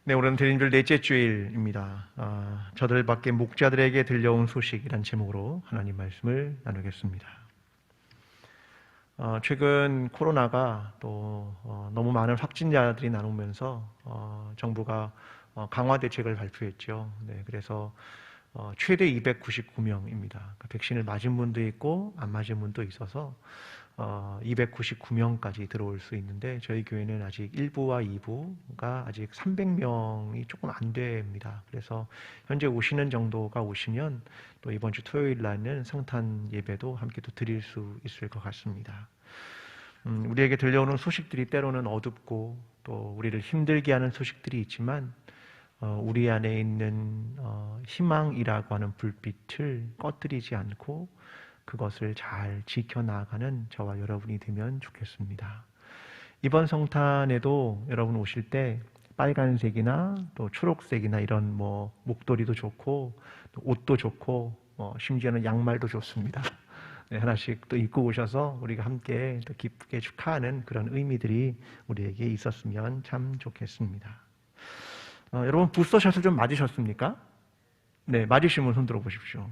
네, 오늘은 대림절 넷째 주일입니다. 저들밖에 목자들에게 들려온 소식이란 제목으로 하나님 말씀을 나누겠습니다. 최근 코로나가 또 너무 많은 확진자들이 나오면서 정부가 강화 대책을 발표했죠. 네, 그래서 최대 299명입니다. 백신을 맞은 분도 있고 안 맞은 분도 있어서 299명까지 들어올 수 있는데 저희 교회는 아직 1부와 2부가 아직 300명이 조금 안 됩니다. 그래서 현재 오시는 정도가 오시면 또 이번 주 토요일 날은 성탄 예배도 함께 또 드릴 수 있을 것 같습니다. 우리에게 들려오는 소식들이 때로는 어둡고 또 우리를 힘들게 하는 소식들이 있지만 우리 안에 있는 희망이라고 하는 불빛을 꺼뜨리지 않고 그것을 잘 지켜나가는 저와 여러분이 되면 좋겠습니다. 이번 성탄에도 여러분 오실 때 빨간색이나 또 초록색이나 이런 목도리도 좋고 또 옷도 좋고 심지어는 양말도 좋습니다. 네, 하나씩 또 입고 오셔서 우리가 함께 또 기쁘게 축하하는 그런 의미들이 우리에게 있었으면 참 좋겠습니다. 여러분 부스터샷을 좀 맞으셨습니까? 네, 맞으신 분 손 들어보십시오.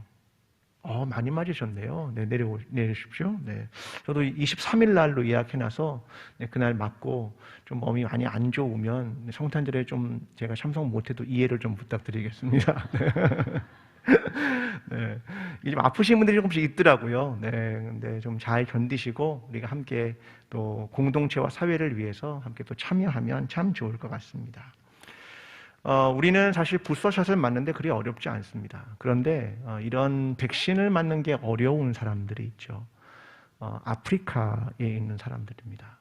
많이 맞으셨네요. 네, 내려주십시오. 네. 저도 23일 날로 예약해놔서 네, 그날 맞고 좀 몸이 많이 안 좋으면 성탄절에 좀 제가 참석 못해도 이해를 좀 부탁드리겠습니다. 네. 이게 좀 아프신 분들이 조금씩 있더라고요. 네, 근데 좀 잘 견디시고 우리가 함께 또 공동체와 사회를 위해서 함께 또 참여하면 참 좋을 것 같습니다. 우리는 사실 부스터샷을 맞는데 그리 어렵지 않습니다. 그런데 이런 백신을 맞는 게 어려운 사람들이 있죠. 아프리카에 있는 사람들입니다.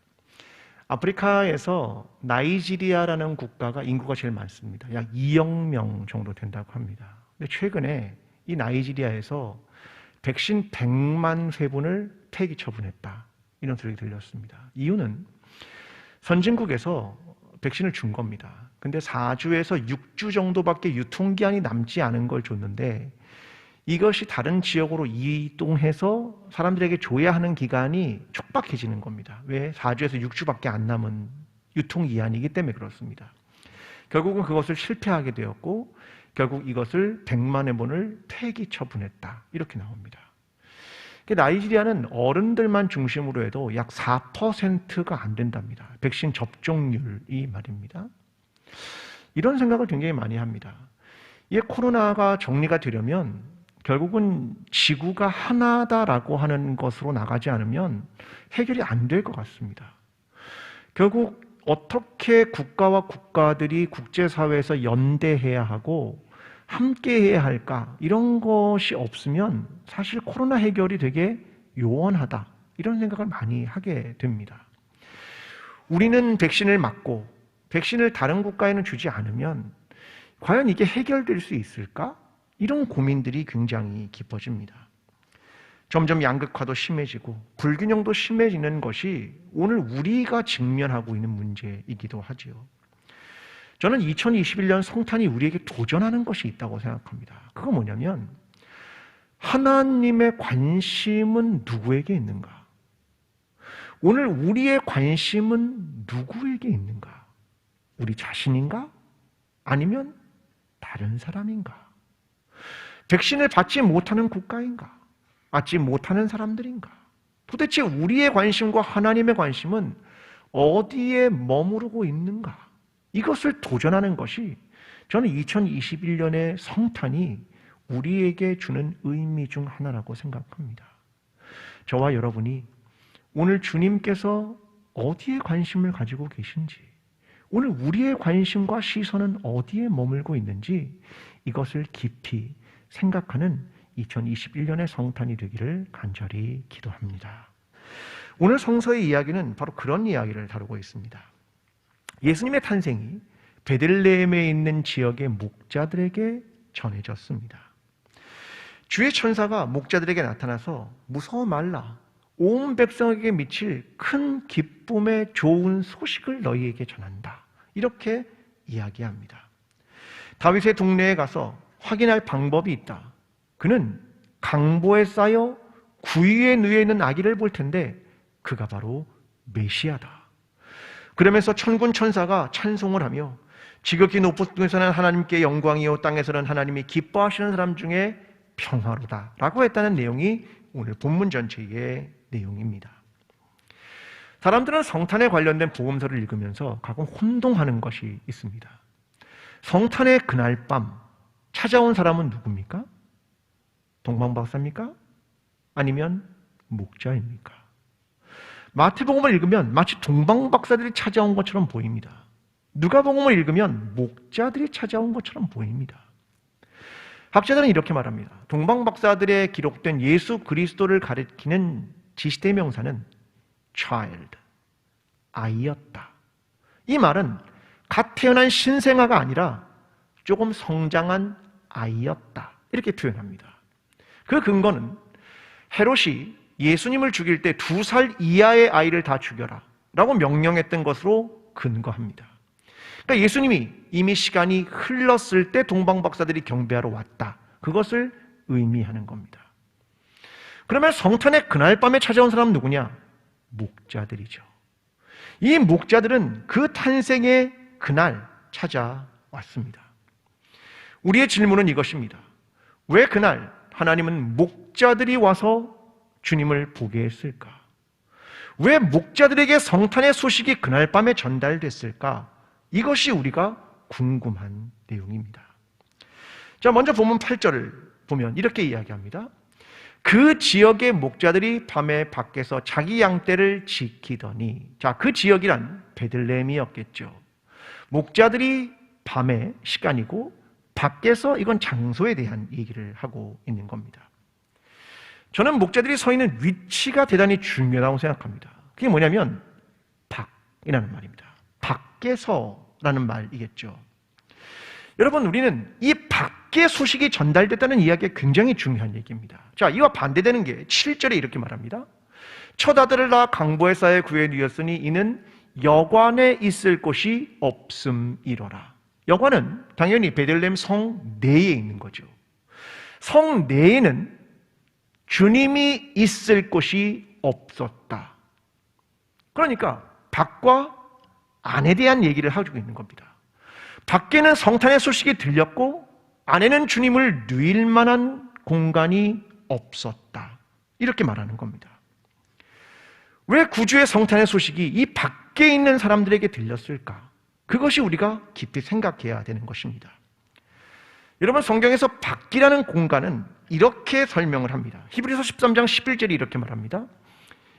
아프리카에서 나이지리아라는 국가가 인구가 제일 많습니다. 약 2억 명 정도 된다고 합니다. 근데 최근에 이 나이지리아에서 백신 100만 회분을 폐기 처분했다. 이런 소리가 들렸습니다. 이유는 선진국에서 백신을 준 겁니다. 근데 4주에서 6주 정도밖에 유통기한이 남지 않은 걸 줬는데 이것이 다른 지역으로 이동해서 사람들에게 줘야 하는 기간이 촉박해지는 겁니다. 왜? 4주에서 6주밖에 안 남은 유통기한이기 때문에 그렇습니다. 결국은 그것을 실패하게 되었고 결국 이것을 100만 회분을 폐기 처분했다. 이렇게 나옵니다. 나이지리아는 어른들만 중심으로 해도 약 4%가 안 된답니다. 백신 접종률이 말입니다. 이런 생각을 굉장히 많이 합니다. 이 코로나가 정리가 되려면 결국은 지구가 하나다라고 하는 것으로 나가지 않으면 해결이 안 될 것 같습니다. 결국 어떻게 국가와 국가들이 국제사회에서 연대해야 하고 함께해야 할까? 이런 것이 없으면 사실 코로나 해결이 되게 요원하다. 이런 생각을 많이 하게 됩니다. 우리는 백신을 맞고 백신을 다른 국가에는 주지 않으면 과연 이게 해결될 수 있을까? 이런 고민들이 굉장히 깊어집니다. 점점 양극화도 심해지고 불균형도 심해지는 것이 오늘 우리가 직면하고 있는 문제이기도 하지요. 저는 2021년 성탄이 우리에게 도전하는 것이 있다고 생각합니다. 그거 뭐냐면 하나님의 관심은 누구에게 있는가? 오늘 우리의 관심은 누구에게 있는가? 우리 자신인가? 아니면 다른 사람인가? 백신을 받지 못하는 국가인가? 받지 못하는 사람들인가? 도대체 우리의 관심과 하나님의 관심은 어디에 머무르고 있는가? 이것을 도전하는 것이 저는 2021년의 성탄이 우리에게 주는 의미 중 하나라고 생각합니다. 저와 여러분이 오늘 주님께서 어디에 관심을 가지고 계신지, 오늘 우리의 관심과 시선은 어디에 머물고 있는지 이것을 깊이 생각하는 2021년의 성탄이 되기를 간절히 기도합니다. 오늘 성서의 이야기는 바로 그런 이야기를 다루고 있습니다. 예수님의 탄생이 베들레헴에 있는 지역의 목자들에게 전해졌습니다. 주의 천사가 목자들에게 나타나서 무서워 말라. 온 백성에게 미칠 큰 기쁨의 좋은 소식을 너희에게 전한다. 이렇게 이야기합니다. 다윗의 동네에 가서 확인할 방법이 있다. 그는 강보에 쌓여 구유에 누워 있는 아기를 볼 텐데 그가 바로 메시아다. 그러면서 천군 천사가 찬송을 하며 지극히 높은 곳에서는 하나님께 영광이요 땅에서는 하나님이 기뻐하시는 사람 중에 평화로다 라고 했다는 내용이 오늘 본문 전체의 내용입니다. 사람들은 성탄에 관련된 복음서를 읽으면서 가끔 혼동하는 것이 있습니다. 성탄의 그날 밤 찾아온 사람은 누굽니까? 동방박사입니까? 아니면 목자입니까? 마태복음을 읽으면 마치 동방박사들이 찾아온 것처럼 보입니다. 누가복음을 읽으면 목자들이 찾아온 것처럼 보입니다. 학자들은 이렇게 말합니다. 동방박사들에 기록된 예수 그리스도를 가리키는 지시대명사는 child, 아이였다. 이 말은 갓 태어난 신생아가 아니라 조금 성장한 아이였다. 이렇게 표현합니다. 그 근거는 헤롯이 예수님을 죽일 때 2살 이하의 아이를 다 죽여라 라고 명령했던 것으로 근거합니다. 그러니까 예수님이 이미 시간이 흘렀을 때 동방박사들이 경배하러 왔다. 그것을 의미하는 겁니다. 그러면 성탄의 그날 밤에 찾아온 사람은 누구냐? 목자들이죠. 이 목자들은 그 탄생의 그날 찾아왔습니다. 우리의 질문은 이것입니다. 왜 그날 하나님은 목자들이 와서 주님을 보게 했을까? 왜 목자들에게 성탄의 소식이 그날 밤에 전달됐을까? 이것이 우리가 궁금한 내용입니다. 자, 먼저 본문 8절을 보면 이렇게 이야기합니다. 그 지역의 목자들이 밤에 밖에서 자기 양떼를 지키더니, 자, 그 지역이란 베들레헴이었겠죠. 목자들이 밤의 시간이고 밖에서 이건 장소에 대한 얘기를 하고 있는 겁니다. 저는 목자들이 서 있는 위치가 대단히 중요하다고 생각합니다. 그게 뭐냐면 밖이라는 말입니다. 밖에서라는 말이겠죠. 여러분, 우리는 이 밖의 소식이 전달됐다는 이야기가 굉장히 중요한 얘기입니다. 자, 이와 반대되는 게 7절에 이렇게 말합니다. 첫 아들을 낳아 강보에 쌓여 구해 누였으니 이는 여관에 있을 곳이 없음이로라. 여관은 당연히 베들레헴 성 내에 있는 거죠. 성 내에는 주님이 있을 곳이 없었다. 그러니까 밖과 안에 대한 얘기를 하고 있는 겁니다. 밖에는 성탄의 소식이 들렸고 안에는 주님을 누일 만한 공간이 없었다. 이렇게 말하는 겁니다. 왜 구주의 성탄의 소식이 이 밖에 있는 사람들에게 들렸을까? 그것이 우리가 깊이 생각해야 되는 것입니다. 여러분, 성경에서 밖이라는 공간은 이렇게 설명을 합니다. 히브리서 13장 11절이 이렇게 말합니다.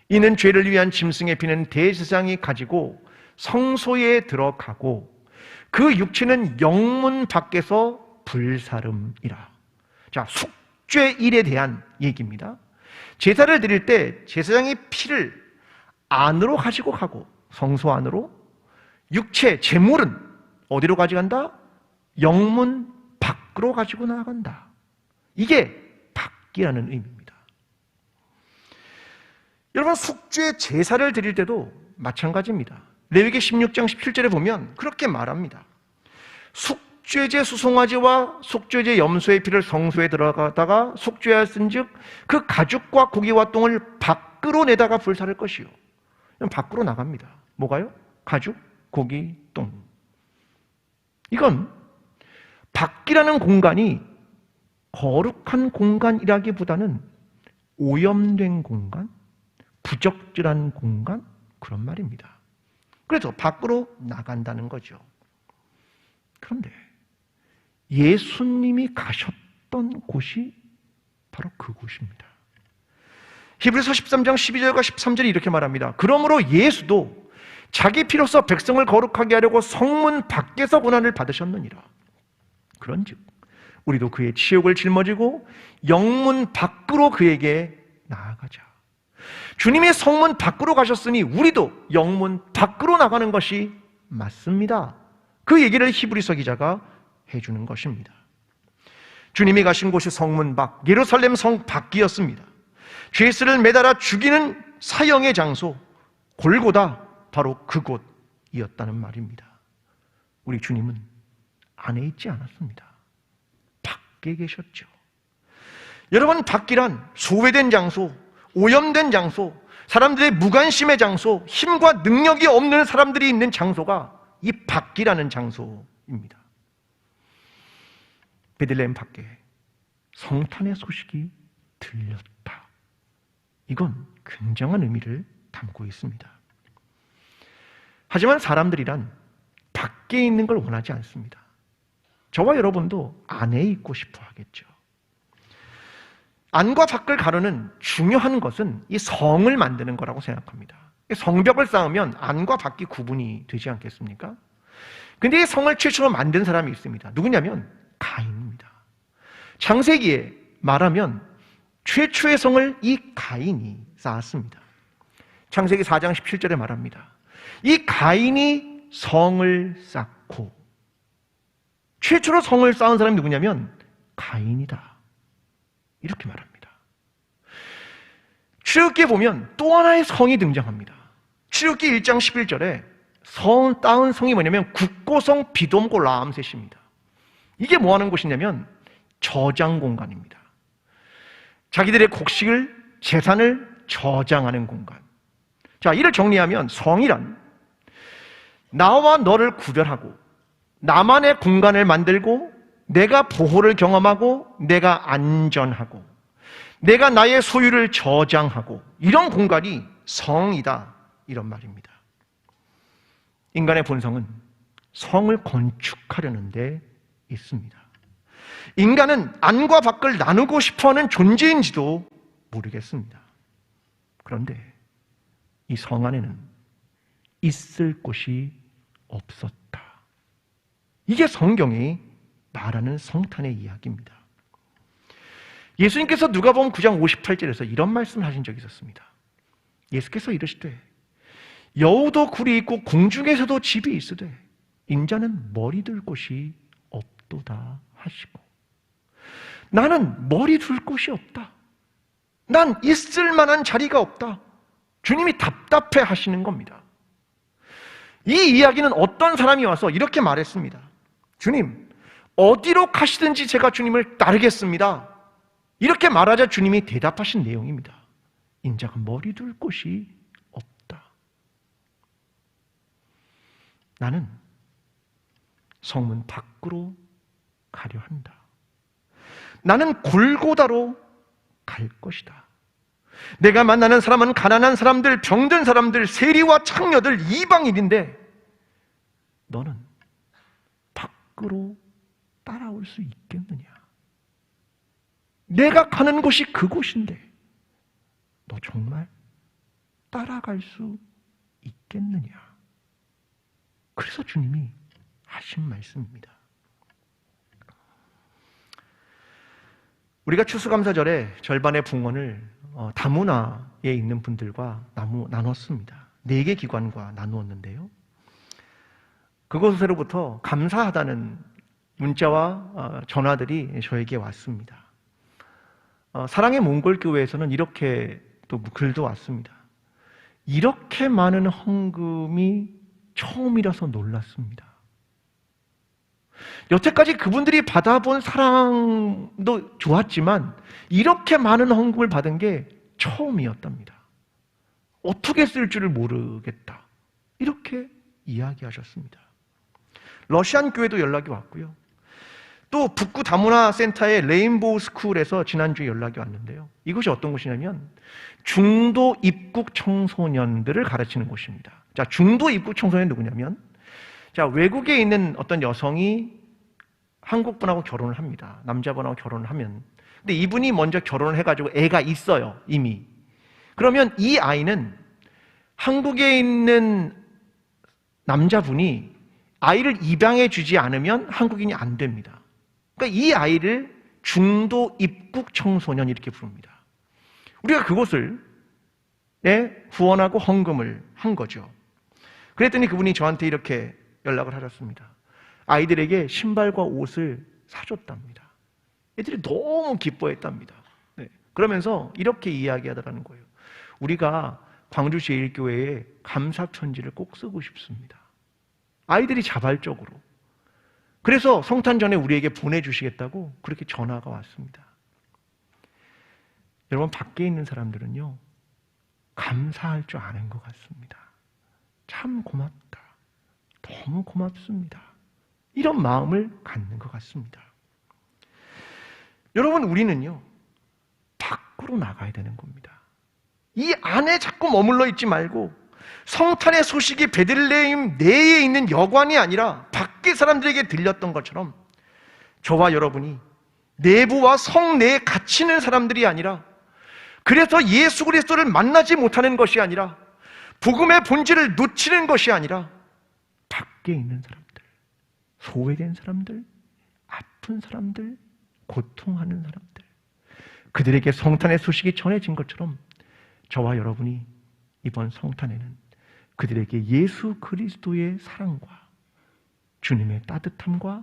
이는 죄를 위한 짐승의 피는 대제사장이 가지고 성소에 들어가고 그 육체는 영문 밖에서 불사름이라. 자, 속죄일에 대한 얘기입니다. 제사를 드릴 때 제사장이 피를 안으로 가지고 가고 성소 안으로, 육체, 제물은 어디로 가져간다? 영문 밖으로 가지고 나간다. 이게 밖이라는 의미입니다. 여러분, 속죄 제사를 드릴 때도 마찬가지입니다. 레위기 16장 17절에 보면 그렇게 말합니다. 속죄제 수송아지와 속죄제 염소의 피를 성소에 들어가다가 속죄하였은즉 그 가죽과 고기와 똥을 밖으로 내다가 불사를 것이요. 밖으로 나갑니다. 뭐가요? 가죽, 고기, 똥. 이건 밖이라는 공간이 거룩한 공간이라기보다는 오염된 공간, 부적절한 공간, 그런 말입니다. 그래서 밖으로 나간다는 거죠. 그런데 예수님이 가셨던 곳이 바로 그곳입니다. 히브리서 13장 12절과 13절이 이렇게 말합니다. 그러므로 예수도 자기 피로써 백성을 거룩하게 하려고 성문 밖에서 고난을 받으셨느니라. 그런즉 우리도 그의 치욕을 짊어지고 영문 밖으로 그에게 나아가자. 주님이 성문 밖으로 가셨으니 우리도 영문 밖으로 나가는 것이 맞습니다. 그 얘기를 히브리서 기자가 해주는 것입니다. 주님이 가신 곳이 성문 밖, 예루살렘 성 밖이었습니다. 죄수를 매달아 죽이는 사형의 장소, 골고다, 바로 그곳이었다는 말입니다. 우리 주님은 안에 있지 않았습니다. 밖에 계셨죠. 여러분, 밖이란 소외된 장소, 오염된 장소, 사람들의 무관심의 장소, 힘과 능력이 없는 사람들이 있는 장소가 이 밖이라는 장소인 입니다. 베들레헴 밖에 성탄의 소식이 들렸다. 이건 굉장한 의미를 담고 있습니다. 하지만 사람들이란 밖에 있는 걸 원하지 않습니다. 저와 여러분도 안에 있고 싶어 하겠죠. 안과 밖을 가르는 중요한 것은 이 성을 만드는 거라고 생각합니다. 성벽을 쌓으면 안과 밖이 구분이 되지 않겠습니까? 근데 이 성을 최초로 만든 사람이 있습니다. 누구냐면 가인입니다. 창세기에 말하면 최초의 성을 이 가인이 쌓았습니다. 창세기 4장 17절에 말합니다. 이 가인이 성을 쌓고, 최초로 성을 쌓은 사람이 누구냐면 가인이다. 이렇게 말합니다. 출애굽기에 보면 또 하나의 성이 등장합니다. 출애굽기 1장 11절에 쌓은 성이 뭐냐면 국고성 비돔고 라암셋입니다. 이게 뭐 하는 곳이냐면 저장 공간입니다. 자기들의 곡식을, 재산을 저장하는 공간. 자, 이를 정리하면 성이란 나와 너를 구별하고 나만의 공간을 만들고 내가 보호를 경험하고 내가 안전하고 내가 나의 소유를 저장하고 이런 공간이 성이다, 이런 말입니다. 인간의 본성은 성을 건축하려는 데 있습니다. 인간은 안과 밖을 나누고 싶어하는 존재인지도 모르겠습니다. 그런데 이 성 안에는 있을 곳이 없었다. 이게 성경이 말하는 성탄의 이야기입니다. 예수님께서 누가복음 9장 58절에서 이런 말씀을 하신 적이 있었습니다. 예수께서 이르시되 여우도 굴이 있고 공중에서도 집이 있으되 인자는 머리 둘 곳이 없도다 하시고, 나는 머리 둘 곳이 없다. 난 있을 만한 자리가 없다. 주님이 답답해 하시는 겁니다. 이 이야기는 어떤 사람이 와서 이렇게 말했습니다. 주님, 어디로 가시든지 제가 주님을 따르겠습니다. 이렇게 말하자 주님이 대답하신 내용입니다. 인자가 머리 둘 곳이 없다. 나는 성문 밖으로 가려 한다. 나는 골고다로 갈 것이다. 내가 만나는 사람은 가난한 사람들, 병든 사람들, 세리와 창녀들, 이방인인데 너는 밖으로 따라올 수 있겠느냐? 내가 가는 곳이 그곳인데 너 정말 따라갈 수 있겠느냐? 그래서 주님이 하신 말씀입니다. 우리가 추수감사절에 절반의 붕어를 다문화에 있는 분들과 나눴습니다. 4개 기관과 나누었는데요. 그곳으로부터 감사하다는 문자와 전화들이 저에게 왔습니다. 사랑의 몽골교회에서는 이렇게 또 글도 왔습니다. 이렇게 많은 헌금이 처음이라서 놀랐습니다. 여태까지 그분들이 받아본 사랑도 좋았지만 이렇게 많은 헌금을 받은 게 처음이었답니다. 어떻게 쓸 줄을 모르겠다, 이렇게 이야기하셨습니다. 러시안 교회도 연락이 왔고요. 또 북구 다문화 센터의 레인보우 스쿨에서 지난주에 연락이 왔는데요. 이곳이 어떤 곳이냐면 중도 입국 청소년들을 가르치는 곳입니다. 자, 중도 입국 청소년 누구냐면, 자, 외국에 있는 어떤 여성이 한국분하고 결혼을 합니다. 남자분하고 결혼을 하면, 근데 이분이 먼저 결혼을 해가지고 애가 있어요, 이미. 그러면 이 아이는 한국에 있는 남자분이 아이를 입양해 주지 않으면 한국인이 안 됩니다. 그러니까 이 아이를 중도 입국 청소년 이렇게 부릅니다. 우리가 그곳을 후원하고 헌금을 한 거죠. 그랬더니 그분이 저한테 이렇게 연락을 하셨습니다. 아이들에게 신발과 옷을 사줬답니다. 애들이 너무 기뻐했답니다. 네. 그러면서 이렇게 이야기하더라는 거예요. 우리가 광주제일교회에 감사편지를 꼭 쓰고 싶습니다. 아이들이 자발적으로. 그래서 성탄 전에 우리에게 보내주시겠다고 그렇게 전화가 왔습니다. 여러분, 밖에 있는 사람들은요, 감사할 줄 아는 것 같습니다. 참 고맙다. 너무 고맙습니다. 이런 마음을 갖는 것 같습니다. 여러분, 우리는요, 밖으로 나가야 되는 겁니다. 이 안에 자꾸 머물러 있지 말고 성탄의 소식이 베들레헴 내에 있는 여관이 아니라 밖의 사람들에게 들렸던 것처럼 저와 여러분이 내부와 성 내에 갇히는 사람들이 아니라, 그래서 예수 그리스도를 만나지 못하는 것이 아니라, 복음의 본질을 놓치는 것이 아니라 밖에 있는 사람들, 소외된 사람들, 아픈 사람들, 고통하는 사람들, 그들에게 성탄의 소식이 전해진 것처럼 저와 여러분이 이번 성탄에는 그들에게 예수 그리스도의 사랑과 주님의 따뜻함과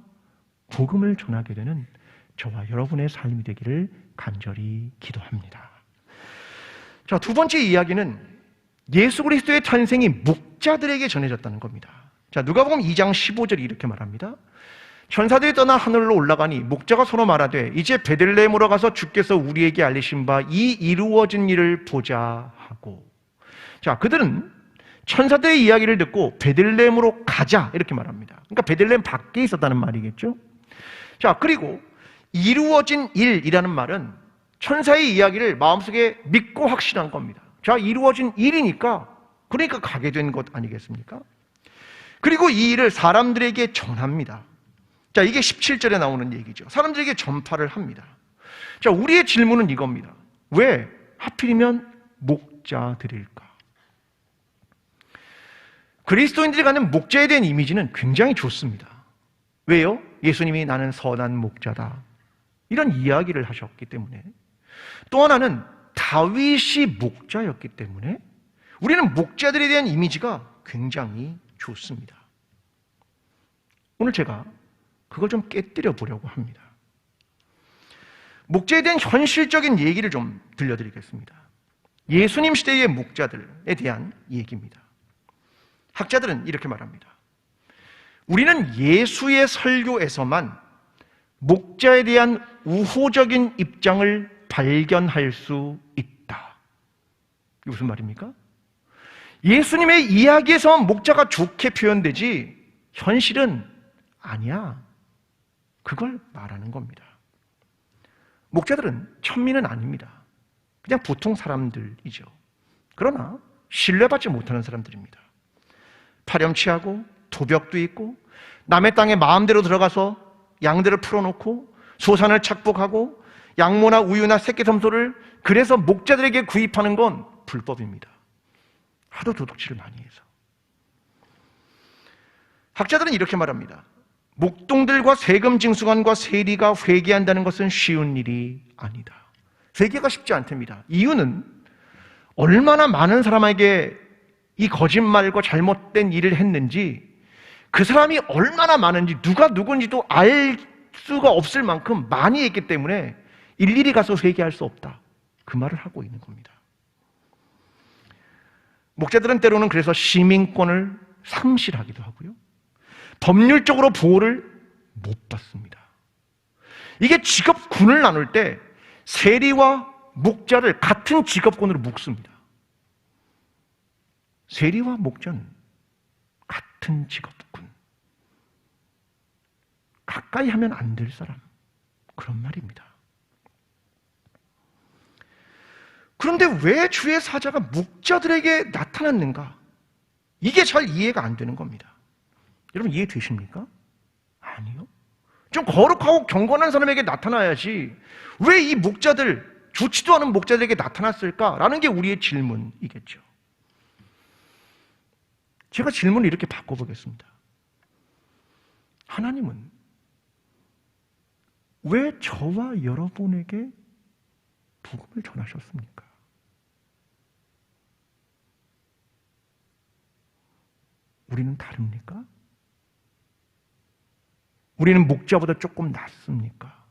복음을 전하게 되는 저와 여러분의 삶이 되기를 간절히 기도합니다. 자, 두 번째 이야기는 예수 그리스도의 탄생이 목자들에게 전해졌다는 겁니다. 자, 누가복음 2장 15절이 이렇게 말합니다. 천사들이 떠나 하늘로 올라가니 목자가 서로 말하되 이제 베들레헴으로 가서 주께서 우리에게 알리신 바 이 이루어진 일을 보자 하고. 자, 그들은 천사들의 이야기를 듣고 베들레헴으로 가자 이렇게 말합니다. 그러니까 베들레헴 밖에 있었다는 말이겠죠. 자, 그리고 이루어진 일이라는 말은 천사의 이야기를 마음속에 믿고 확신한 겁니다. 자, 이루어진 일이니까, 그러니까 가게 된 것 아니겠습니까? 그리고 이 일을 사람들에게 전합니다. 자, 이게 17절에 나오는 얘기죠. 사람들에게 전파를 합니다. 자, 우리의 질문은 이겁니다. 왜 하필이면 목자들일까? 그리스도인들이 갖는 목자에 대한 이미지는 굉장히 좋습니다. 왜요? 예수님이 나는 선한 목자다, 이런 이야기를 하셨기 때문에. 또 하나는 다윗이 목자였기 때문에 우리는 목자들에 대한 이미지가 굉장히 좋습니다. 오늘 제가 그걸 좀 깨뜨려 보려고 합니다. 목자에 대한 현실적인 얘기를 좀 들려드리겠습니다. 예수님 시대의 목자들에 대한 얘기입니다. 학자들은 이렇게 말합니다. 우리는 예수의 설교에서만 목자에 대한 우호적인 입장을 발견할 수 있다. 이게 무슨 말입니까? 예수님의 이야기에서 목자가 좋게 표현되지 현실은 아니야, 그걸 말하는 겁니다. 목자들은 천민은 아닙니다. 그냥 보통 사람들이죠. 그러나 신뢰받지 못하는 사람들입니다. 파렴치하고 도벽도 있고 남의 땅에 마음대로 들어가서 양들을 풀어놓고 소산을 착복하고 양모나 우유나 새끼섬소를 그래서 목자들에게 구입하는 건 불법입니다. 하도 도둑질을 많이 해서. 학자들은 이렇게 말합니다. 목동들과 세금 징수관과 세리가 회개한다는 것은 쉬운 일이 아니다. 회개가 쉽지 않답니다. 이유는 얼마나 많은 사람에게 이 거짓말과 잘못된 일을 했는지, 그 사람이 얼마나 많은지, 누가 누군지도 알 수가 없을 만큼 많이 했기 때문에 일일이 가서 회개할 수 없다, 그 말을 하고 있는 겁니다. 목자들은 때로는 그래서 시민권을 상실하기도 하고요, 법률적으로 보호를 못 받습니다. 이게 직업군을 나눌 때 세리와 목자를 같은 직업군으로 묶습니다. 세리와 목자는 같은 직업군, 가까이 하면 안 될 사람, 그런 말입니다. 그런데 왜 주의 사자가 목자들에게 나타났는가? 이게 잘 이해가 안 되는 겁니다. 여러분, 이해되십니까? 아니요. 좀 거룩하고 경건한 사람에게 나타나야지 왜 이 목자들, 좋지도 않은 목자들에게 나타났을까라는 게 우리의 질문이겠죠. 제가 질문을 이렇게 바꿔보겠습니다. 하나님은 왜 저와 여러분에게 복음을 전하셨습니까? 우리는 다릅니까? 우리는 목자보다 조금 낫습니까?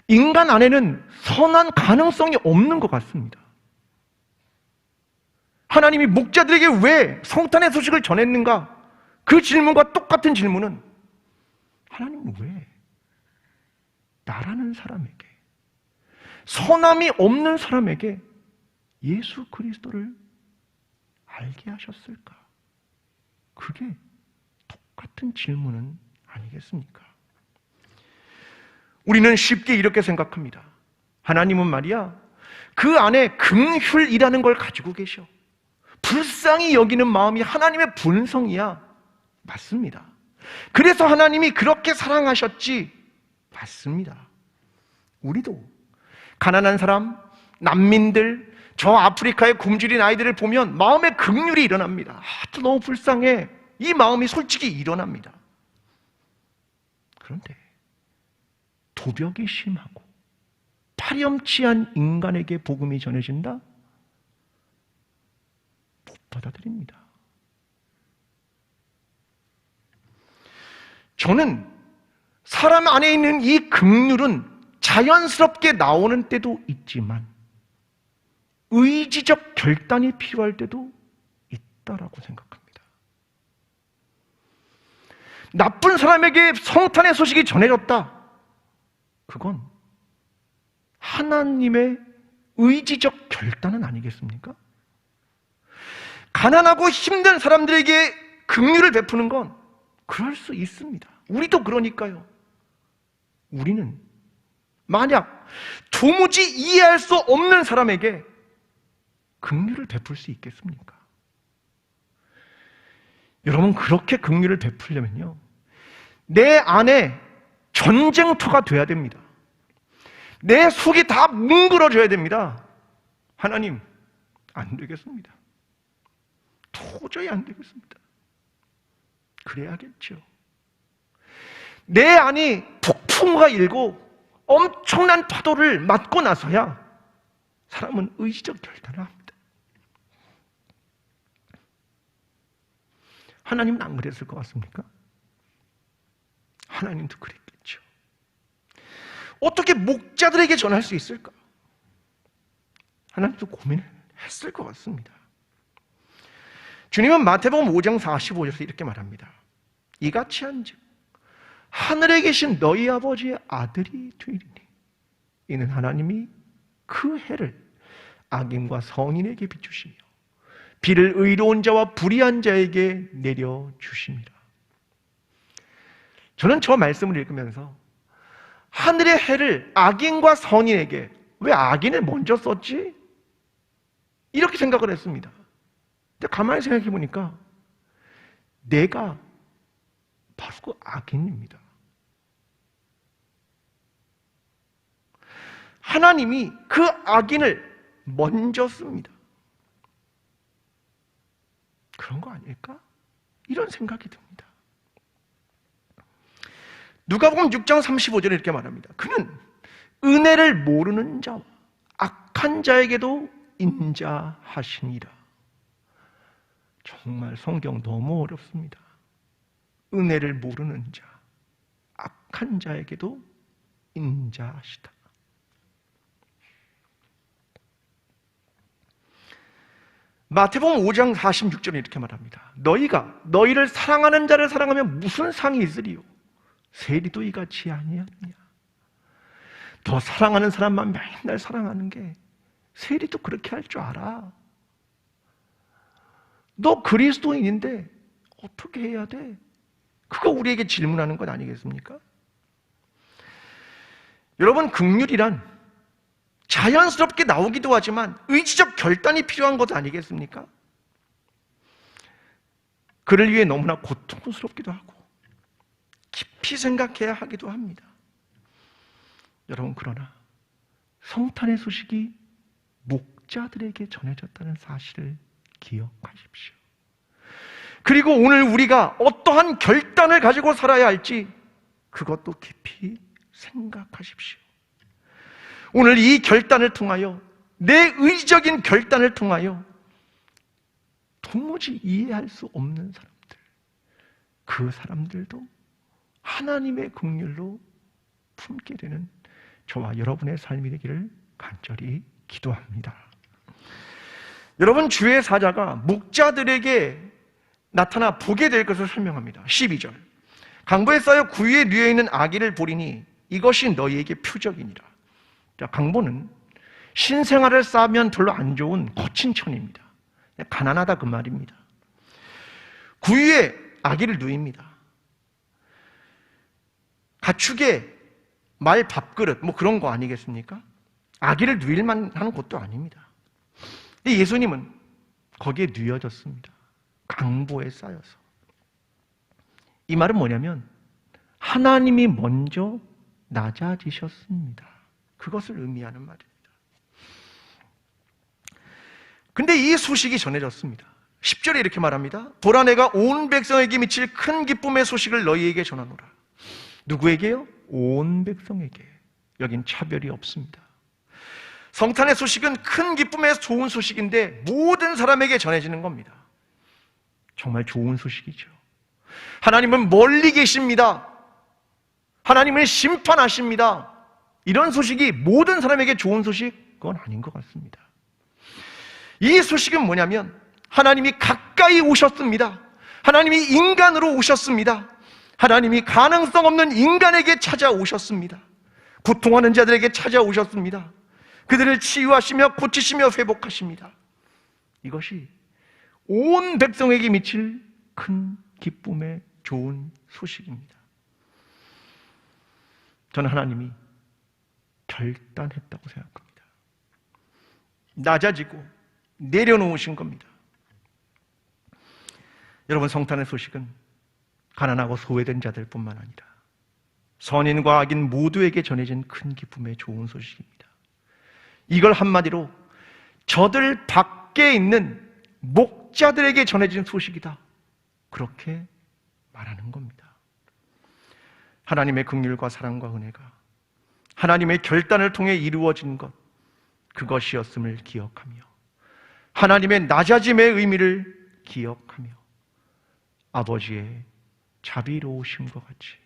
인간 안에는 선한 가능성이 없는 것 같습니다. 하나님이 목자들에게 왜 성탄의 소식을 전했는가? 그 질문과 똑같은 질문은 하나님은 왜 나라는 사람에게, 선함이 없는 사람에게 예수 그리스도를 알게 하셨을까? 그게 똑같은 똑같은 질문은 아니겠습니까? 우리는 쉽게 이렇게 생각합니다. 하나님은 말이야, 그 안에 긍휼이라는 걸 가지고 계셔. 불쌍히 여기는 마음이 하나님의 본성이야. 맞습니다. 그래서 하나님이 그렇게 사랑하셨지. 맞습니다. 우리도 가난한 사람, 난민들, 저 아프리카의 굶주린 아이들을 보면 마음에 긍휼이 일어납니다. 또 너무 불쌍해. 이 마음이 솔직히 일어납니다. 그런데 도벽이 심하고 파렴치한 인간에게 복음이 전해진다? 못 받아들입니다. 저는 사람 안에 있는 이 긍휼은 자연스럽게 나오는 때도 있지만 의지적 결단이 필요할 때도 있다라고 생각합니다. 나쁜 사람에게 성탄의 소식이 전해졌다. 그건 하나님의 의지적 결단은 아니겠습니까? 가난하고 힘든 사람들에게 긍휼을 베푸는 건 그럴 수 있습니다. 우리도 그러니까요. 우리는 만약 도무지 이해할 수 없는 사람에게 긍휼을 베풀 수 있겠습니까? 여러분, 그렇게 긍휼을 베풀려면요, 내 안에 전쟁터가 돼야 됩니다. 내 속이 다 뭉그러져야 됩니다. 하나님, 안 되겠습니다. 도저히 안 되겠습니다. 그래야겠죠. 내 안이 폭풍우가 일고 엄청난 파도를 맞고 나서야 사람은 의지적 결단을 합니다. 하나님은 안 그랬을 것 같습니까? 하나님도 그랬겠죠. 어떻게 목자들에게 전할 수 있을까? 하나님도 고민을 했을 것 같습니다. 주님은 마태복음 5장 45절에서 이렇게 말합니다. 이같이 한즉 하늘에 계신 너희 아버지의 아들이 되리니 이는 하나님이 그 해를 악인과 성인에게 비추시며 비를 의로운 자와 불의한 자에게 내려주십니다. 저는 저 말씀을 읽으면서 하늘의 해를 악인과 성인에게, 왜 악인을 먼저 썼지? 이렇게 생각을 했습니다. 근데 가만히 생각해 보니까 내가 바로 그 악인입니다. 하나님이 그 악인을 먼저 씁니다. 그런 거 아닐까? 이런 생각이 듭니다. 누가복음 6장 35절에 이렇게 말합니다. 그는 은혜를 모르는 자와 악한 자에게도 인자하시니라. 정말 성경 너무 어렵습니다. 은혜를 모르는 자, 악한 자에게도 인자하시다. 마태복음 5장 46절에 이렇게 말합니다. 너희가 너희를 사랑하는 자를 사랑하면 무슨 상이 있으리요? 세리도 이같이 아니하느냐. 더 사랑하는 사람만 맨날 사랑하는 게 세리도 그렇게 할 줄 알아. 너 그리스도인인데 어떻게 해야 돼? 그거 우리에게 질문하는 것 아니겠습니까? 여러분, 긍휼이란 자연스럽게 나오기도 하지만 의지적 결단이 필요한 것 아니겠습니까? 그를 위해 너무나 고통스럽기도 하고 깊이 생각해야 하기도 합니다. 여러분, 그러나 성탄의 소식이 목자들에게 전해졌다는 사실을 기억하십시오. 그리고 오늘 우리가 어떠한 결단을 가지고 살아야 할지 그것도 깊이 생각하십시오. 오늘 이 결단을 통하여, 내 의지적인 결단을 통하여 도무지 이해할 수 없는 사람들, 그 사람들도 하나님의 긍휼로 품게 되는 저와 여러분의 삶이 되기를 간절히 기도합니다. 여러분, 주의 사자가 목자들에게 나타나 보게 될 것을 설명합니다. 12절. 강보에 쌓여 구유에 누워있는 아기를 보리니 이것이 너희에게 표적이니라. 자, 강보는 신생아를 쌓으면 별로 안 좋은 거친 천입니다. 가난하다 그 말입니다. 구유에 아기를 누입니다. 가축의 말 밥그릇 뭐 그런 거 아니겠습니까? 아기를 누일만 하는 것도 아닙니다. 예수님은 거기에 누여졌습니다. 강보에 쌓여서. 이 말은 뭐냐면 하나님이 먼저 낮아지셨습니다. 그것을 의미하는 말입니다. 근데 이 소식이 전해졌습니다. 10절에 이렇게 말합니다. 보라, 내가 온 백성에게 미칠 큰 기쁨의 소식을 너희에게 전하노라. 누구에게요? 온 백성에게. 여긴 차별이 없습니다. 성탄의 소식은 큰 기쁨의 좋은 소식인데 모든 사람에게 전해지는 겁니다. 정말 좋은 소식이죠. 하나님은 멀리 계십니다. 하나님은 심판하십니다. 이런 소식이 모든 사람에게 좋은 소식? 그건 아닌 것 같습니다. 이 소식은 뭐냐면 하나님이 가까이 오셨습니다. 하나님이 인간으로 오셨습니다. 하나님이 가능성 없는 인간에게 찾아오셨습니다. 고통하는 자들에게 찾아오셨습니다. 그들을 치유하시며 고치시며 회복하십니다. 이것이 온 백성에게 미칠 큰 기쁨의 좋은 소식입니다. 저는 하나님이 결단했다고 생각합니다. 낮아지고 내려놓으신 겁니다. 여러분, 성탄의 소식은 가난하고 소외된 자들뿐만 아니라 선인과 악인 모두에게 전해진 큰 기쁨의 좋은 소식입니다. 이걸 한마디로 저들 밖에 있는 목자들에게 전해진 소식이다, 그렇게 말하는 겁니다. 하나님의 긍휼과 사랑과 은혜가 하나님의 결단을 통해 이루어진 것, 그것이었음을 기억하며 하나님의 낮아짐의 의미를 기억하며 아버지의 자비로우심과 같이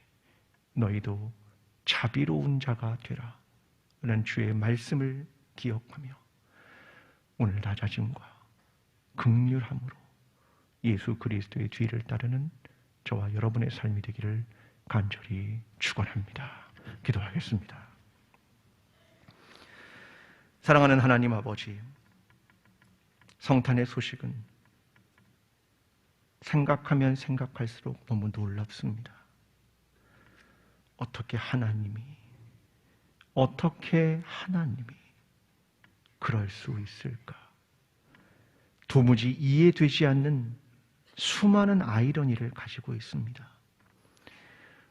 너희도 자비로운 자가 되라 라는 주의 말씀을 기억하며 오늘 낮아짐과 긍휼함으로 예수 그리스도의 뒤를 따르는 저와 여러분의 삶이 되기를 간절히 축원합니다. 기도하겠습니다. 사랑하는 하나님 아버지, 성탄의 소식은 생각하면 생각할수록 너무 놀랍습니다. 어떻게 하나님이 그럴 수 있을까? 도무지 이해되지 않는 수많은 아이러니를 가지고 있습니다.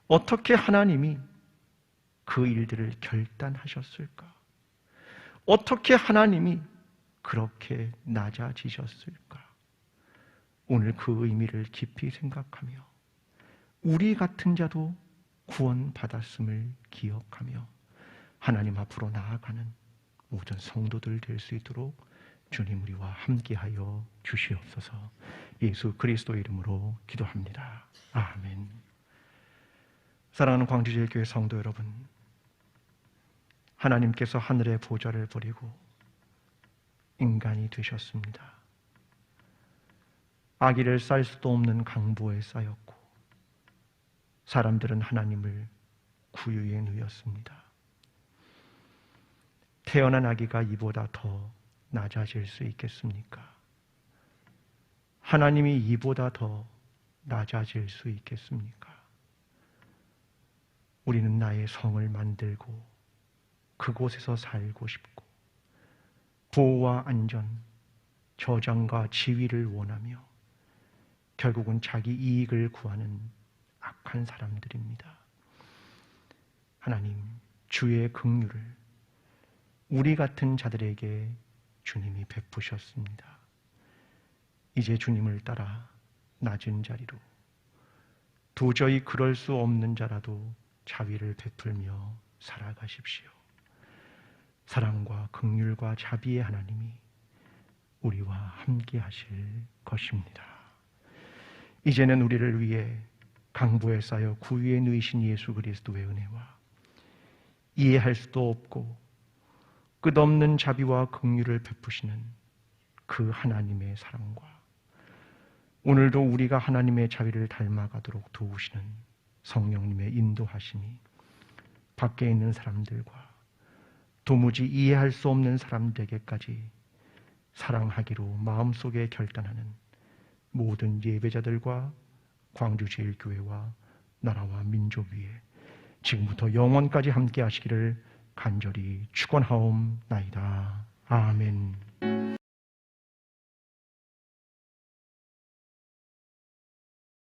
어떻게 하나님이 그 일들을 결단하셨을까? 어떻게 하나님이 그렇게 낮아지셨을까? 오늘 그 의미를 깊이 생각하며 우리 같은 자도 구원받았음을 기억하며 하나님 앞으로 나아가는 모든 성도들 될 수 있도록 주님 우리와 함께하여 주시옵소서. 예수 그리스도 이름으로 기도합니다. 아멘. 사랑하는 광주제일교회 성도 여러분, 하나님께서 하늘의 보좌를 버리고 인간이 되셨습니다. 아기를 쌀 수도 없는 강보에 쌓였고 사람들은 하나님을 구유에 누였습니다. 태어난 아기가 이보다 더 낮아질 수 있겠습니까? 하나님이 이보다 더 낮아질 수 있겠습니까? 우리는 나의 성을 만들고 그곳에서 살고 싶고 보호와 안전, 저장과 지위를 원하며 결국은 자기 이익을 구하는 악한 사람들입니다. 하나님, 주의 긍휼을 우리 같은 자들에게 주님이 베푸셨습니다. 이제 주님을 따라 낮은 자리로, 도저히 그럴 수 없는 자라도 자비를 베풀며 살아가십시오. 사랑과 긍휼과 자비의 하나님이 우리와 함께 하실 것입니다. 이제는 우리를 위해 강보에 쌓여 구유에 누이신 예수 그리스도의 은혜와 이해할 수도 없고 끝없는 자비와 긍휼을 베푸시는 그 하나님의 사랑과 오늘도 우리가 하나님의 자비를 닮아가도록 도우시는 성령님의 인도하심이 밖에 있는 사람들과 도무지 이해할 수 없는 사람들에게까지 사랑하기로 마음속에 결단하는 모든 예배자들과 광주제일교회와 나라와 민족 위에 지금부터 영원까지 함께 하시기를 간절히 축원하옵나이다. 아멘.